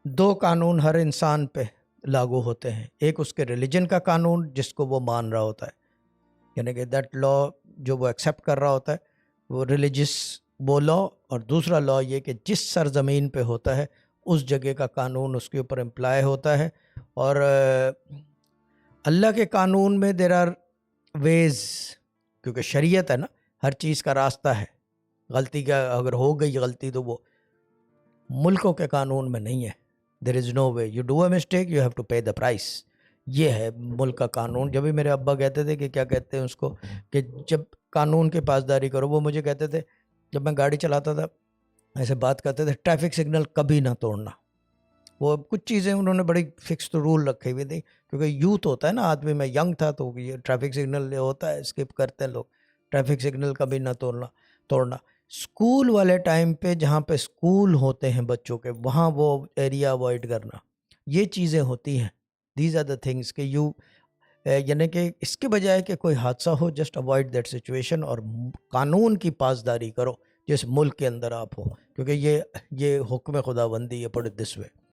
دو قانون ہر انسان پہ لاگو ہوتے ہیں، ایک اس کے ریلیجن کا قانون جس کو وہ مان رہا ہوتا ہے، یعنی کہ دیٹ لا جو وہ ایکسیپٹ کر رہا ہوتا ہے وہ ریلیجس وہ لا، اور دوسرا لا یہ کہ جس سرزمین پہ ہوتا ہے اس جگہ کا قانون اس کے اوپر امپلائی ہوتا ہے۔ اور اللہ کے قانون میں دیر آر ویز، کیونکہ شریعت ہے نا، ہر چیز کا راستہ ہے، غلطی کا اگر ہو گئی غلطی تو وہ ملکوں کے قانون میں نہیں ہے۔ There is no way, you do a mistake you have to pay the price, یہ ہے ملک کا قانون۔ جب بھی میرے ابا کہتے تھے کہ کیا کہتے ہیں اس کو، کہ جب قانون کی پاسداری کرو، وہ مجھے کہتے تھے جب میں گاڑی چلاتا تھا ایسے بات کرتے تھے، ٹریفک سگنل کبھی نہ توڑنا۔ وہ کچھ چیزیں انہوں نے بڑی فکس تو رول رکھے ہوئے تھے، کیونکہ یوتھ ہوتا ہے نا آدمی، میں ینگ تھا تو یہ ٹریفک سگنل ہوتا ہے اسکپ کرتے ہیں لوگ، ٹریفک سگنل کبھی نہ توڑنا۔ اسکول والے ٹائم پہ جہاں پہ اسکول ہوتے ہیں بچوں کے، وہاں وہ ایریا اوائڈ کرنا، یہ چیزیں ہوتی ہیں۔ دیز آر دا تھنگس کہ یعنی کہ اس کے بجائے کہ کوئی حادثہ ہو، جسٹ اوائڈ دیٹ سچویشن، اور قانون کی پاسداری کرو جس ملک کے اندر آپ ہو، کیونکہ یہ حکم خدا بندی ہے، پڑھ اٹ دس وے۔